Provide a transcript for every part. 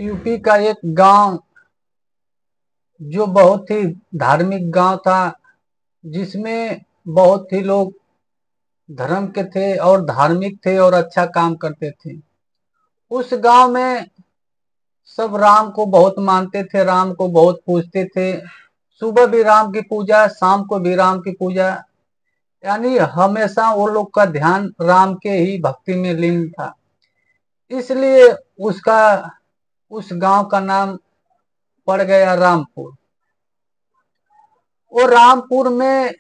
UP का एक गांव जो बहुत ही धार्मिक गांव था, जिसमें बहुत ही लोग धर्म के थे और धार्मिक थे और अच्छा काम करते थे। उस गांव में सब राम को बहुत मानते थे, राम को बहुत पूजते थे। सुबह भी राम की पूजा, शाम को भी राम की पूजा, यानी हमेशा वो लोग का ध्यान राम के ही भक्ति में लीन था। इसलिए उसका उस गांव का नाम पड़ गया रामपुर। वो रामपुर में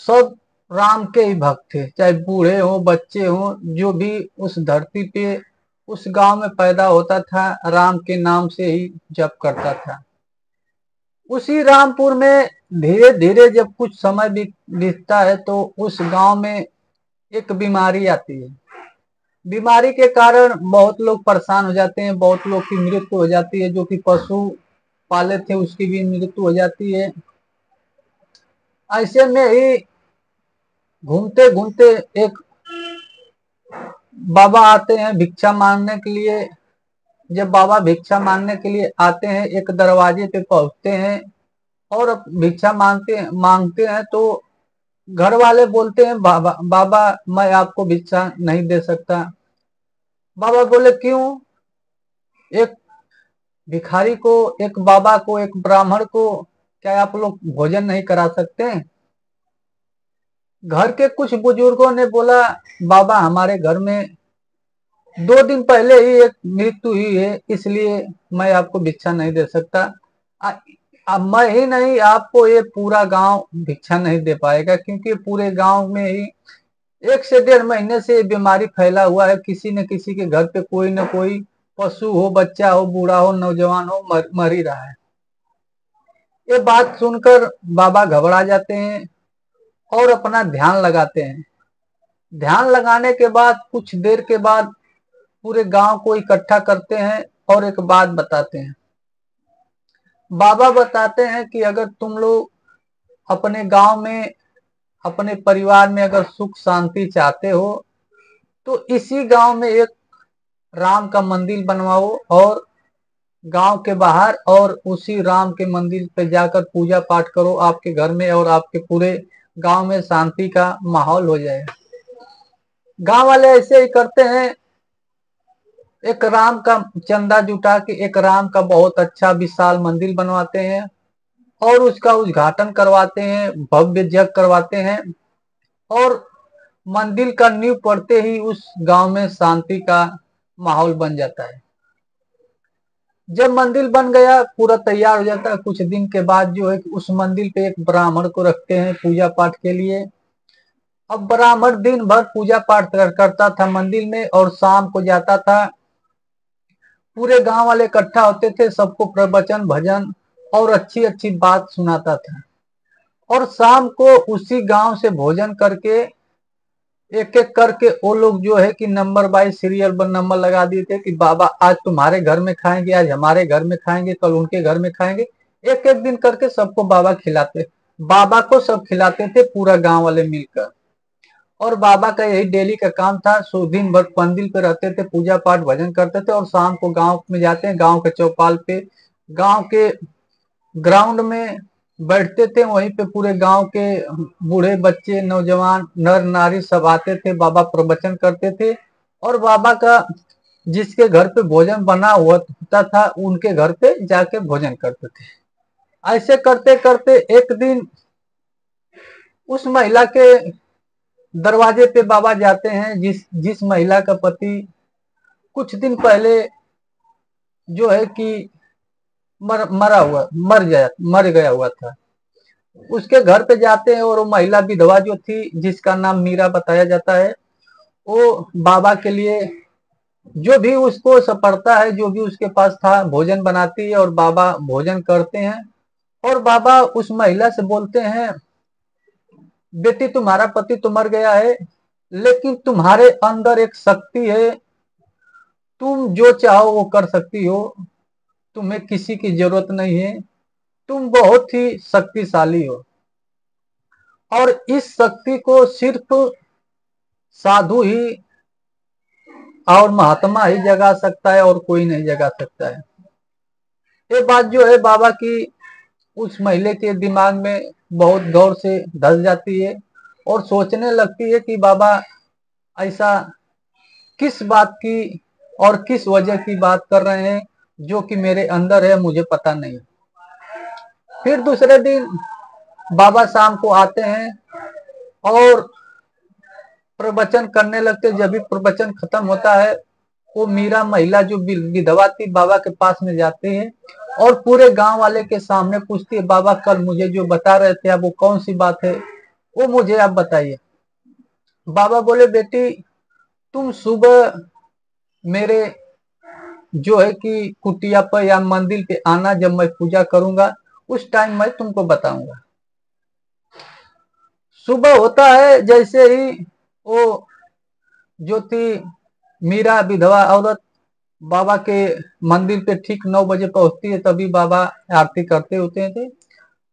सब राम के ही भक्त थे, चाहे बूढ़े हो बच्चे हो, जो भी उस धरती पे उस गांव में पैदा होता था राम के नाम से ही जप करता था। उसी रामपुर में धीरे धीरे जब कुछ समय बीतता है तो उस गांव में एक बीमारी आती है। बीमारी के कारण बहुत लोग परेशान हो जाते हैं, बहुत लोग की मृत्यु हो जाती है। जो कि पशु पाले थे उसकी भी मृत्यु हो जाती है। ऐसे में ही घूमते घूमते एक बाबा आते हैं भिक्षा मांगने के लिए। जब बाबा भिक्षा मांगने के लिए आते हैं, एक दरवाजे पे पहुंचते हैं और भिक्षा मांगते हैं तो घर वाले बोलते हैं, बाबा बाबा मैं आपको भिक्षा नहीं दे सकता। बाबा बोले क्यों? एक भिखारी को, एक बाबा को, एक ब्राह्मण को क्या आप लोग भोजन नहीं करा सकते? घर के कुछ बुजुर्गों ने बोला, बाबा हमारे घर में 2 दिन पहले ही एक मृत्यु हुई है, इसलिए मैं आपको भिक्षा नहीं दे सकता। अब मैं ही नहीं, आपको ये पूरा गांव भिक्षा नहीं दे पाएगा, क्योंकि पूरे गांव में ही 1 से 1.5 महीने से बीमारी फैला हुआ है। किसी न किसी के घर पे कोई न कोई पशु हो, बच्चा हो, बूढ़ा हो, नौजवान हो, मर ही रहा है। ये बात सुनकर बाबा घबरा जाते हैं और अपना ध्यान लगाते हैं। ध्यान लगाने के बाद कुछ देर के बाद पूरे गांव को इकट्ठा करते हैं और एक बात बताते हैं। बाबा बताते हैं कि अगर तुम लोग अपने गांव में, अपने परिवार में अगर सुख शांति चाहते हो तो इसी गांव में एक राम का मंदिर बनवाओ और गांव के बाहर और उसी राम के मंदिर पे जाकर पूजा पाठ करो आपके घर में, और आपके पूरे गांव में शांति का माहौल हो जाए। गांव वाले ऐसे ही करते हैं। एक राम का चंदा जुटा के एक राम का बहुत अच्छा विशाल मंदिर बनवाते हैं और उसका उद्घाटन करवाते हैं, भव्य यज्ञ करवाते हैं। और मंदिर का नींव पड़ते ही उस गांव में शांति का माहौल बन जाता है। जब मंदिर बन गया, पूरा तैयार हो जाता है, कुछ दिन के बाद जो है उस मंदिर पे एक ब्राह्मण को रखते हैं पूजा पाठ के लिए। अब ब्राह्मण दिन भर पूजा पाठ करता था मंदिर में और शाम को जाता था। पूरे गांव वाले इकट्ठा होते थे, सबको प्रवचन भजन और अच्छी अच्छी बात सुनाता था। और शाम को उसी गांव से भोजन करके एक एक करके वो लोग जो है कि नंबर वाइज सीरियल पर नंबर लगा दिए थे कि बाबा आज तुम्हारे घर में खाएंगे, आज हमारे घर में खाएंगे, कल उनके घर में खाएंगे। एक एक दिन करके सबको बाबा खिलाते, बाबा को सब खिलाते थे पूरा गांव वाले मिलकर। और बाबा का यही डेली का काम था। सो दिन भर मंदिर पे रहते थे, पूजा पाठ भजन करते थे और शाम को गांव में जाते हैं, गांव के चौपाल पे, गांव के ग्राउंड में बैठते थे। वहीं पे पूरे गांव के बूढ़े बच्चे नौजवान नर नारी सब आते थे, बाबा प्रवचन करते थे। और बाबा का जिसके घर पे भोजन बना हुआ होता था उनके घर पे जाके भोजन करते थे। ऐसे करते करते एक दिन उस महिला के दरवाजे पे बाबा जाते हैं, जिस जिस महिला का पति कुछ दिन पहले जो है कि मर गया हुआ था। उसके घर पे जाते हैं और वो महिला विधवा जो थी, जिसका नाम मीरा बताया जाता है, वो बाबा के लिए जो भी उसको सपरता है, जो भी उसके पास था, भोजन बनाती है और बाबा भोजन करते हैं। और बाबा उस महिला से बोलते हैं, बेटी तुम्हारा पति तो मर गया है, लेकिन तुम्हारे अंदर एक शक्ति है, तुम जो चाहो वो कर सकती हो, तुम्हें किसी की जरूरत नहीं है, तुम बहुत ही शक्तिशाली हो। और इस शक्ति को सिर्फ साधु ही और महात्मा ही जगा सकता है और कोई नहीं जगा सकता है। ये बात जो है बाबा की उस महिला के दिमाग में बहुत गौर से धस जाती है और सोचने लगती है कि बाबा ऐसा किस बात की और किस वजह की बात कर रहे हैं जो कि मेरे अंदर है, मुझे पता नहीं। फिर दूसरे दिन बाबा शाम को आते हैं और प्रवचन करने लगते। जब भी प्रवचन खत्म होता है, वो मीरा महिला जो विधवा थी बाबा के पास में जाती है और पूरे गांव वाले के सामने पूछती है, बाबा कल मुझे जो बता रहे थे अब वो कौन सी बात है, वो मुझे आप बताइए। बाबा बोले, बेटी तुम सुबह मेरे जो है कि कुटिया पर या मंदिर पे आना, जब मैं पूजा करूंगा उस टाइम मैं तुमको बताऊंगा। सुबह होता है, जैसे ही वो जो थी मीरा विधवा औरत बाबा के मंदिर पे ठीक 9 बजे पहुंचती है, तभी बाबा आरती करते होते थे।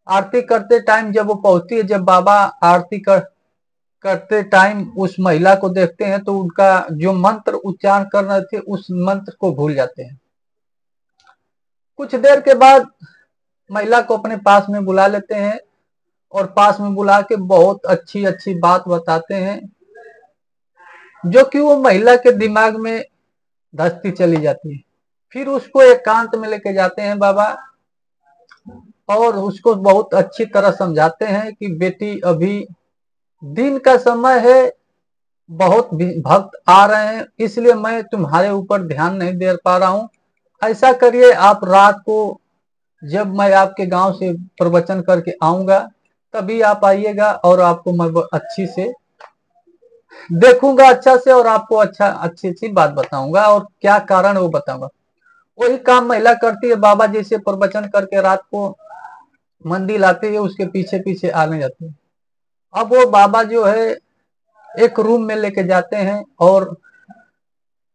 आरती करते टाइम जब वो पहुंचती है, जब बाबा आरती करते टाइम उस महिला को देखते हैं तो उनका जो मंत्र उच्चारण कर रहे थे उस मंत्र को भूल जाते हैं। कुछ देर के बाद महिला को अपने पास में बुला लेते हैं और पास में बुला के बहुत अच्छी अच्छी बात बताते हैं जो कि वो महिला के दिमाग में धसती चली जाती है। फिर उसको एकांत में लेके जाते हैं बाबा और उसको बहुत अच्छी तरह समझाते हैं कि बेटी अभी दिन का समय है, बहुत भक्त आ रहे हैं, इसलिए मैं तुम्हारे ऊपर ध्यान नहीं दे पा रहा हूं। ऐसा करिए, आप रात को जब मैं आपके गांव से प्रवचन करके आऊंगा तभी आप आइएगा और आपको मैं अच्छी से देखूंगा, अच्छा से, और आपको अच्छी अच्छी बात बताऊंगा और क्या कारण वो बताऊंगा। वही काम महिला करती है। बाबा जैसे प्रवचन करके रात को मंदिर आती है, उसके पीछे पीछे आने जाती है। अब वो बाबा जो है एक रूम में लेके जाते हैं और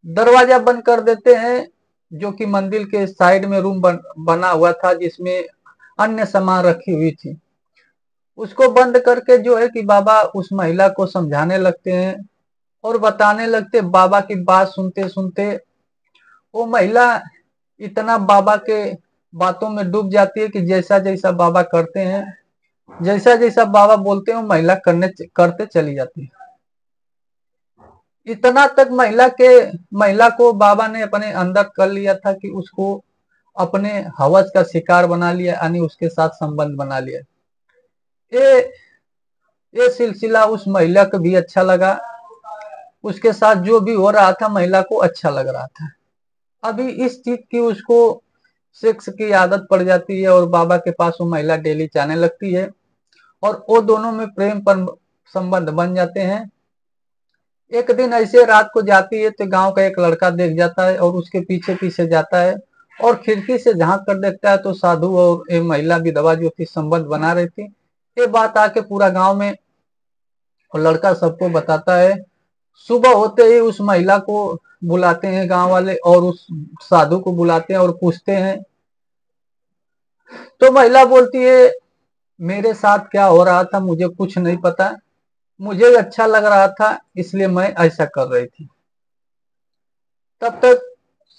दरवाजा बंद कर देते हैं, जो कि मंदिर के साइड में रूम बना हुआ था जिसमें अन्य सामान रखी हुई थी। उसको बंद करके जो है कि बाबा उस महिला को समझाने लगते हैं और बताने लगते। बाबा की बात सुनते सुनते वो महिला इतना बाबा के बातों में डूब जाती है कि जैसा जैसा बाबा करते हैं, जैसा जैसा बाबा बोलते हैं, वो महिला करते चली जाती है। इतना तक महिला को बाबा ने अपने अंदर कर लिया था कि उसको अपने हवस का शिकार बना लिया, यानी उसके साथ संबंध बना लिया। ये ये सिलसिला उस महिला को भी अच्छा लगा, उसके साथ जो भी हो रहा था महिला को अच्छा लग रहा था। अभी इस चीज की उसको सेक्स की आदत पड़ जाती है और बाबा के पास वो महिला डेली जाने लगती है और वो दोनों में प्रेम पर संबंध बन जाते हैं। एक दिन ऐसे रात को जाती है तो गांव का एक लड़का देख जाता है और उसके पीछे पीछे जाता है और खिड़की से झांक कर देखता है तो साधु और एक महिला विधवा जो थी संबंध बना रही थी। ये बात आके पूरा गांव में और लड़का सबको बताता है। सुबह होते ही उस महिला को बुलाते हैं गांव वाले और उस साधु को बुलाते हैं और पूछते हैं। तो महिला बोलती है, मेरे साथ क्या हो रहा था मुझे कुछ नहीं पता, मुझे अच्छा लग रहा था इसलिए मैं ऐसा कर रही थी। तब तक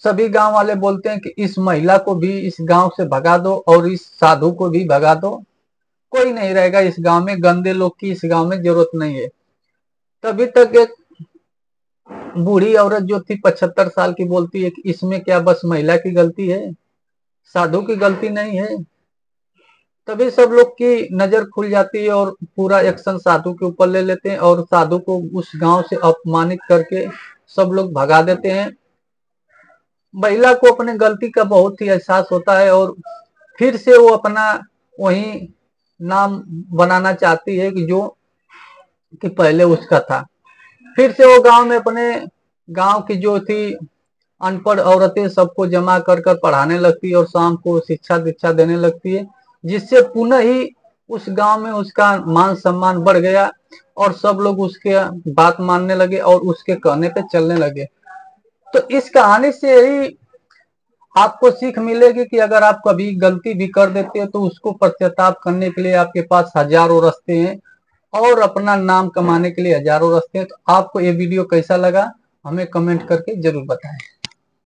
सभी गांव वाले बोलते हैं कि इस महिला को भी इस गांव से भगा दो और इस साधु को भी भगा दो, कोई नहीं रहेगा इस गांव में, गंदे लोग की इस गांव में जरूरत नहीं है। तभी तक एक बूढ़ी औरत जो थी 75 साल की बोलती है कि इसमें क्या बस महिला की गलती है, साधु की गलती नहीं है। तभी सब लोग की नजर खुल जाती है और पूरा एक्शन साधु के ऊपर ले लेते हैं और साधु को उस गांव से अपमानित करके सब लोग भगा देते हैं। महिला को अपने गलती का बहुत ही एहसास होता है और फिर से वो अपना वही नाम बनाना चाहती है कि जो कि पहले उसका था। फिर से वो गांव में अपने गांव की जो थी अनपढ़ औरतें सबको जमा कर कर पढ़ाने लगती है और शाम को शिक्षा दीक्षा देने लगती है, जिससे पुनः ही उस गांव में उसका मान सम्मान बढ़ गया और सब लोग उसके बात मानने लगे और उसके कहने पे चलने लगे। तो इस कहानी से ही आपको सीख मिलेगी कि अगर आप कभी गलती भी कर देते हो तो उसको पश्चाताप करने के लिए आपके पास हजारों रास्ते हैं और अपना नाम कमाने के लिए हजारों रास्ते हैं। तो आपको ये वीडियो कैसा लगा हमें कमेंट करके जरूर बताएं।